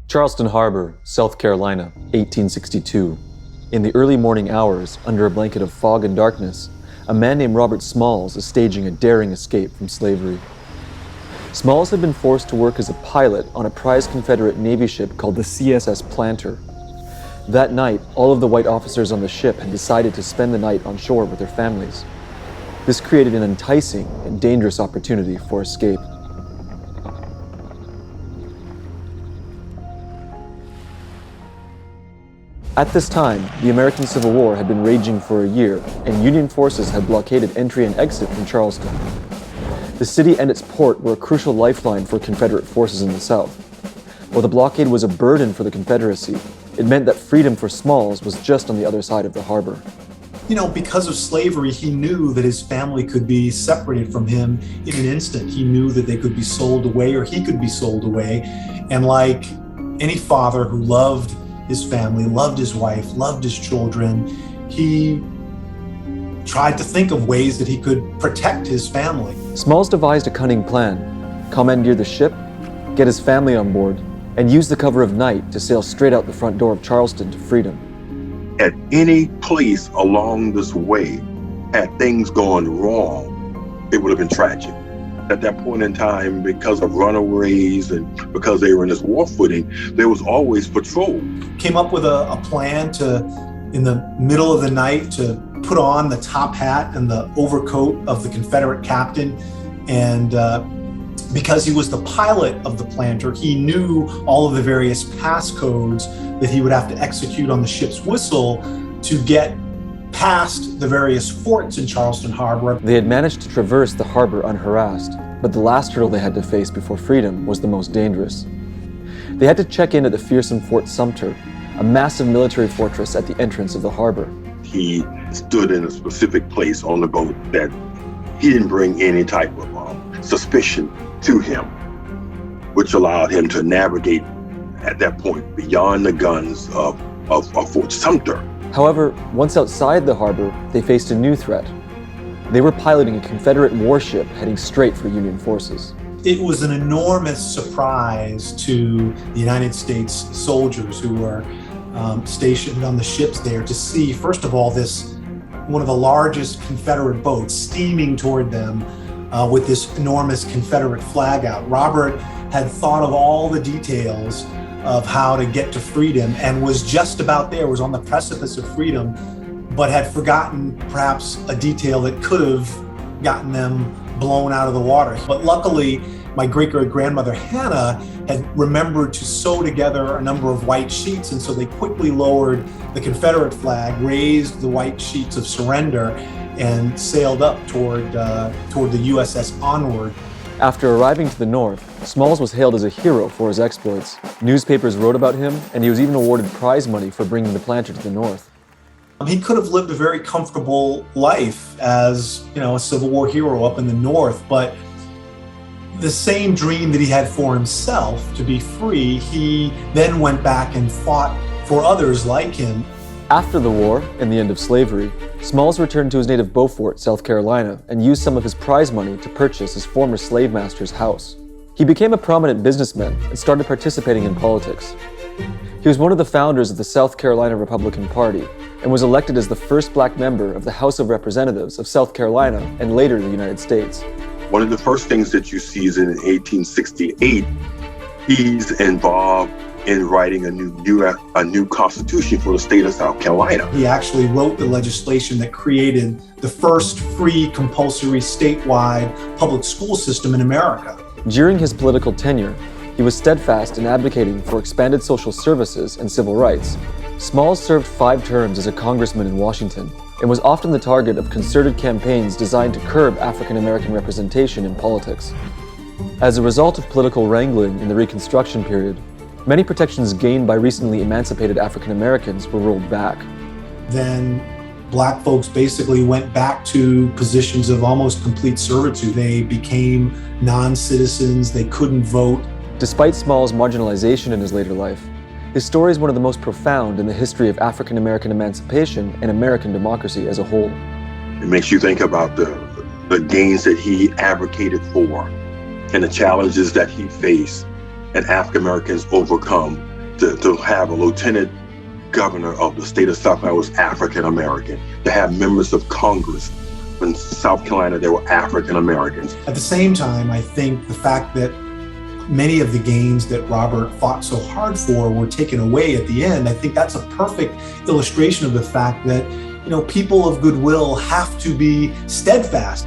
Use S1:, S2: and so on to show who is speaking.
S1: Charleston Harbour, South Carolina, 1862. In the early morning hours, under a blanket of fog and darkness, a man named Robert Smalls is staging a daring escape from slavery. Smalls had been forced to work as a pilot on a prize Confederate Navy ship called the CSS Plater. That night, all of the white officers on the ship had decided to spend the night on shore with their families. This created an enticing and dangerous opportunity for escape. At this time, the American Civil War had been raging for a year, and Union forces had blockaded entry and exit from Charleston. The city and its port were a crucial lifeline for Confederate forces in the South. While the blockade was a burden for the Confederacy, it meant that freedom for Smalls was just on the other side of the harbor.
S2: Because of slavery, he knew that his family could be separated from him in an instant. He knew that they could be sold away, or he could be sold away. And like any father who loved his family, loved his wife, loved his children, he tried to think of ways that he could protect his family.
S1: Smalls devised a cunning plan: commandeer the ship, get his family on board, and use the cover of night to sail straight out the front door of Charleston to freedom.
S3: At any place along this way, had things gone wrong, it would have been tragic. At that point in time, because of runaways and because they were in this war footing, there was always patrol.
S2: Came up with a plan to, in the middle of the night, to put on the top hat and the overcoat of the Confederate captain. And because he was the pilot of the Planter, he knew all of the various passcodes that he would have to execute on the ship's whistle to get past the various forts in Charleston Harbor.
S1: They had managed to traverse the harbor unharassed, but the last hurdle they had to face before freedom was the most dangerous. They had to check in at the fearsome Fort Sumter, a massive military fortress at the entrance of the harbor.
S3: He stood in a specific place on the boat that he didn't bring any type of suspicion to him, which allowed him to navigate at that point beyond the guns of Fort Sumter.
S1: However, once outside the harbor, they faced a new threat. They were piloting a Confederate warship heading straight for Union forces.
S2: It was an enormous surprise to the United States soldiers who were stationed on the ships there to see, first of all, one of the largest Confederate boats steaming toward them with this enormous Confederate flag out. Robert had thought of all the details of how to get to freedom and was just about there, was on the precipice of freedom, but had forgotten perhaps a detail that could have gotten them blown out of the water. But luckily, my great-great-grandmother Hannah had remembered to sew together a number of white sheets, and so they quickly lowered the Confederate flag, raised the white sheets of surrender, and sailed up toward the USS Onward.
S1: After arriving to the north, Smalls was hailed as a hero for his exploits. Newspapers wrote about him, and he was even awarded prize money for bringing the Planter to the north.
S2: He could have lived a very comfortable life as, a Civil War hero up in the north, but the same dream that he had for himself to be free, he then went back and fought for others like him.
S1: After the war and the end of slavery, Smalls returned to his native Beaufort, South Carolina, and used some of his prize money to purchase his former slave master's house. He became a prominent businessman and started participating in politics. He was one of the founders of the South Carolina Republican Party and was elected as the first black member of the House of Representatives of South Carolina and later the United States.
S3: One of the first things that you see is in 1868, he's involved in writing a new constitution for the state of South Carolina.
S2: He actually wrote the legislation that created the first free, compulsory, statewide public school system in America.
S1: During his political tenure, he was steadfast in advocating for expanded social services and civil rights. Smalls served 5 terms as a congressman in Washington and was often the target of concerted campaigns designed to curb African American representation in politics. As a result of political wrangling in the Reconstruction period, many protections gained by recently emancipated African Americans were rolled back.
S2: Then black folks basically went back to positions of almost complete servitude. They became non-citizens, they couldn't vote.
S1: Despite Smalls' marginalization in his later life, his story is one of the most profound in the history of African American emancipation and American democracy as a whole.
S3: It makes you think about the gains that he advocated for and the challenges that he faced and African Americans overcome to have a lieutenant governor of the state of South Carolina was African American, to have members of Congress in South Carolina that were African Americans.
S2: At the same time, I think the fact that many of the gains that Robert fought so hard for were taken away at the end, I think that's a perfect illustration of the fact that, people of goodwill have to be steadfast.